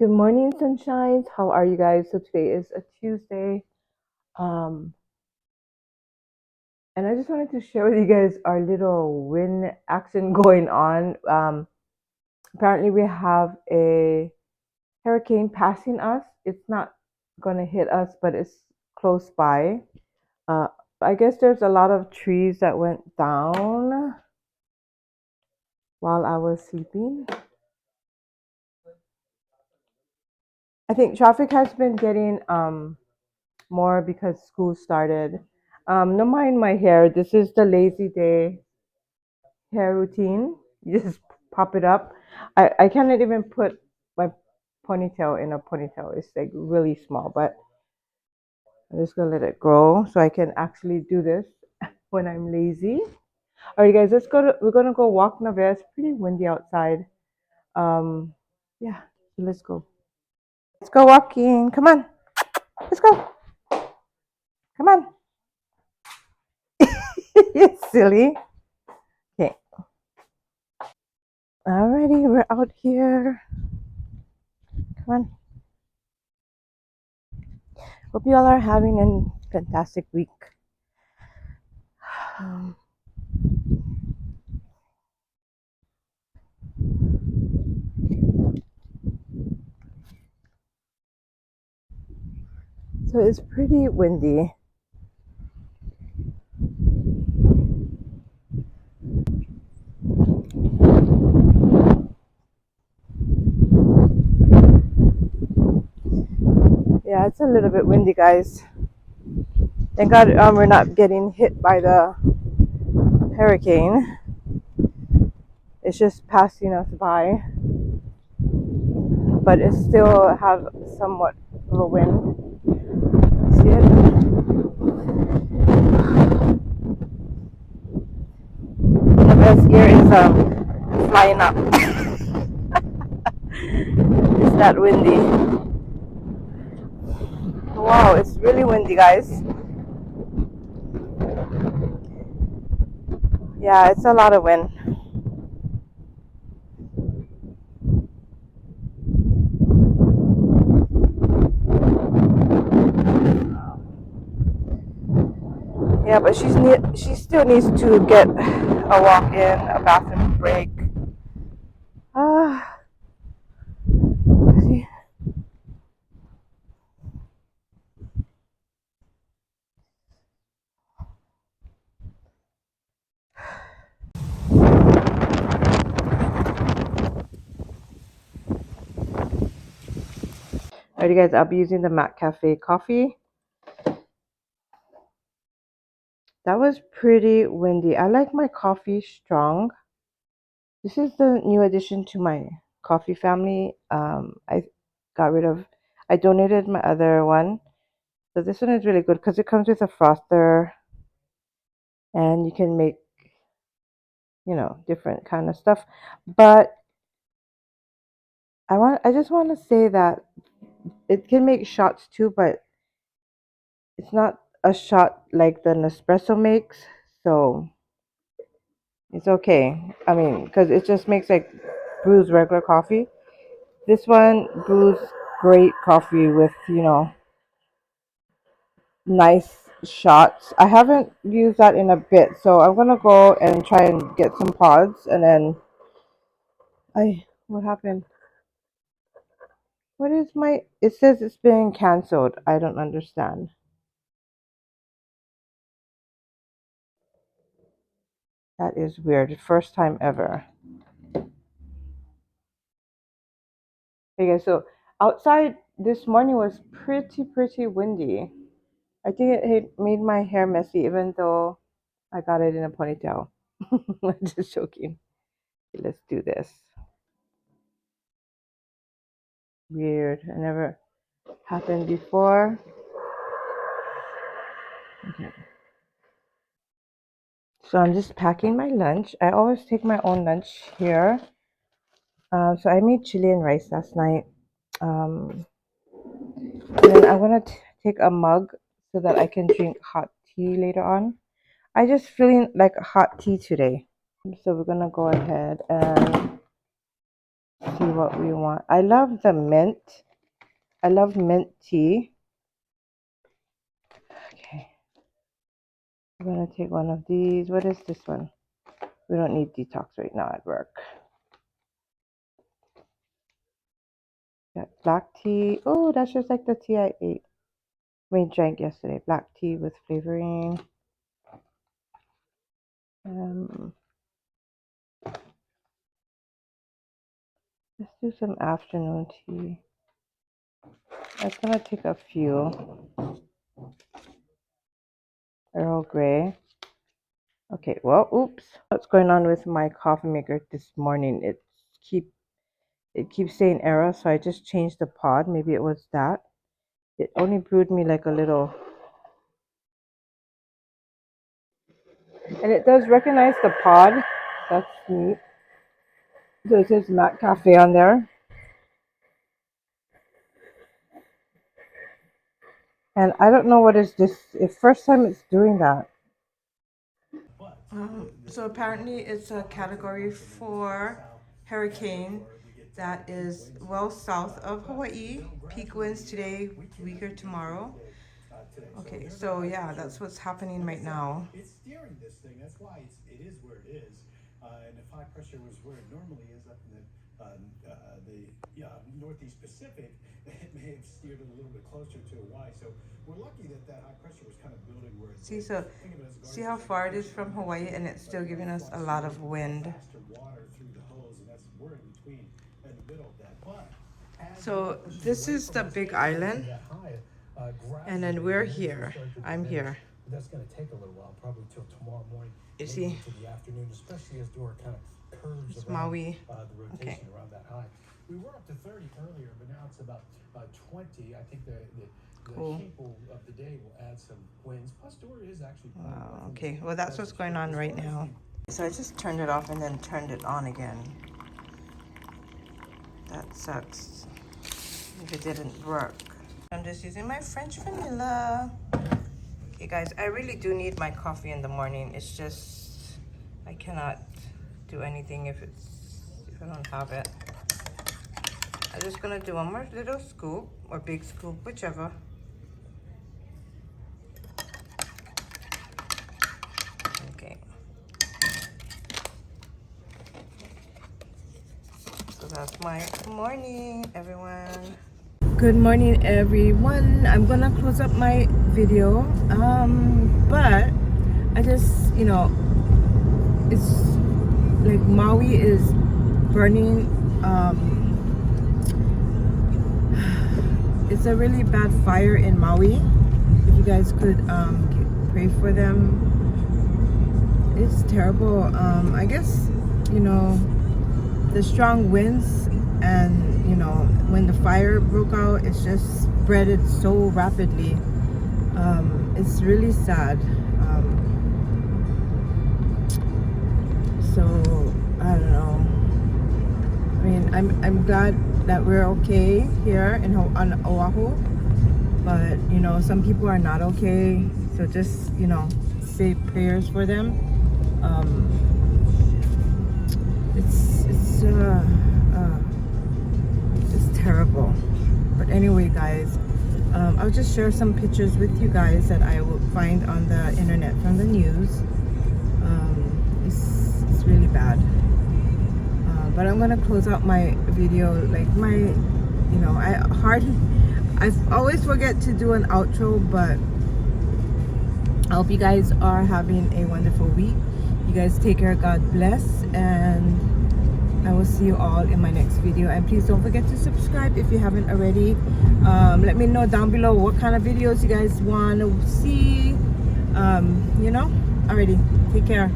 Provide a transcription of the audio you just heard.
Good morning, sunshines. How are you guys? So today is a Tuesday. Um, and I just wanted to share with you guys our little wind action going on. Apparently we have a hurricane passing us. It's not gonna hit us, but it's close by. Uh, I guess there's a lot of trees that went down while I was sleeping. I think traffic has been getting more because school started. No mind my hair. This is the lazy day hair routine. You just pop it up. I cannot even put my ponytail in a ponytail. It's like really small, but I'm just gonna let it grow so I can actually do this when I'm lazy. All right, guys, let's go. We're gonna go walk Neveah. It's pretty windy outside. Um, yeah, so let's go. Let's go walking. Come on, let's go. Come on. You silly. Okay. Alrighty, we're out here. Come on. Hope you all are having a fantastic week. Um, so it's pretty windy. Yeah, it's a little bit windy, guys. Thank God we're not getting hit by the hurricane. It's just passing us by, but it still have somewhat of a wind. See it? The best here is flying up. It's that windy. Wow, it's really windy, guys. Yeah, it's a lot of wind. Yeah, but she still needs to get a walk in, a bathroom break. Ah, see. Alrighty, guys, I'll be using the Mac Cafe coffee. That was pretty windy. I like my coffee strong. This is the new addition to my coffee family. I got rid of, I donated my other one. So this one is really good because it comes with a frother and you can make, different kind of stuff. But I just want to say that it can make shots too, but it's not a shot like the Nespresso makes. So it's okay. I mean, because it just makes like brews regular coffee. This one brews great coffee with, nice shots. I haven't used that in a bit, so I'm gonna go and try and get some pods and then what happened? What is my it says it's been cancelled. I don't understand. That is weird. First time ever. Okay, so outside this morning was pretty windy. I think it made my hair messy even though I got it in a ponytail. I'm just joking. Okay, let's do this. Weird. I never happened before. Okay. So I'm just packing my lunch. I always take my own lunch here. So I made chili and rice last night. And then I'm gonna take a mug so that I can drink hot tea later on. I just feeling like hot tea today. So we're gonna go ahead and see what we want. I love the mint. I love mint tea. Okay. I'm gonna take one of these. What is this one? We don't need detox right now at work. Got black tea. Oh, that's just like the tea I ate. Drank yesterday. Black tea with flavoring. Let's do some afternoon tea. I'm gonna take a few. Earl Grey. Okay, well, oops. What's going on with my coffee maker this morning? It keeps saying error, so I just changed the pod. Maybe it was that. It only brewed me like a little. And it does recognize the pod. That's neat. So it says Mac Cafe on there. And I don't know what is this. It's first time it's doing that. So apparently it's a category 4 hurricane that is well south of Hawaii. Peak winds today, weaker tomorrow. Okay, so yeah, that's what's happening right now. It's steering this thing. That's why it is where it is. And if high pressure was where it normally is up in the Northeast Pacific, it may have steered it a little bit closer to Hawaii. So we're lucky that high pressure was kind of building where it See, so see how far it is from Hawaii, and it's still giving us a lot of wind. water through the hose, and that's we're in between, in the middle of that. But so this is the big island, and then we're here. I'm here. That's going to take a little while, probably till tomorrow morning. You see, to the afternoon, especially as door kind of curves it's around Maui. The rotation around that high. We were up to 30 earlier, but now it's about 20. I think the shape of the day will add some winds. Plus, door is actually. Wow. Okay. Well, that's what's going on right now. So I just turned it off and then turned it on again. That sucks. If it didn't work. I'm just using my French vanilla. Okay, guys, I really do need my coffee in the morning. It's just I cannot do anything if I don't have it. I'm just gonna do one more little scoop or big scoop, whichever. Okay. So that's my morning, everyone. Good morning, everyone. I'm gonna close up my video, but I just, it's like Maui is burning. It's a really bad fire in Maui. If you guys could pray for them. It's terrible. I guess, the strong winds and, when the fire broke out, it's just spreaded so rapidly. It's really sad. So, I don't know. I mean, I'm glad that we're okay here on Oahu, but some people are not okay, so just say prayers for them. It's terrible, but anyway, guys, I'll just share some pictures with you guys that I will find on the internet from the news. It's really bad. But I'm gonna close out my video like I always forget to do an outro, but I hope you guys are having a wonderful week. You guys take care, God bless, and I will see you all in my next video. And please don't forget to subscribe if you haven't already. Let me know down below what kind of videos you guys want to see. Alrighty, take care.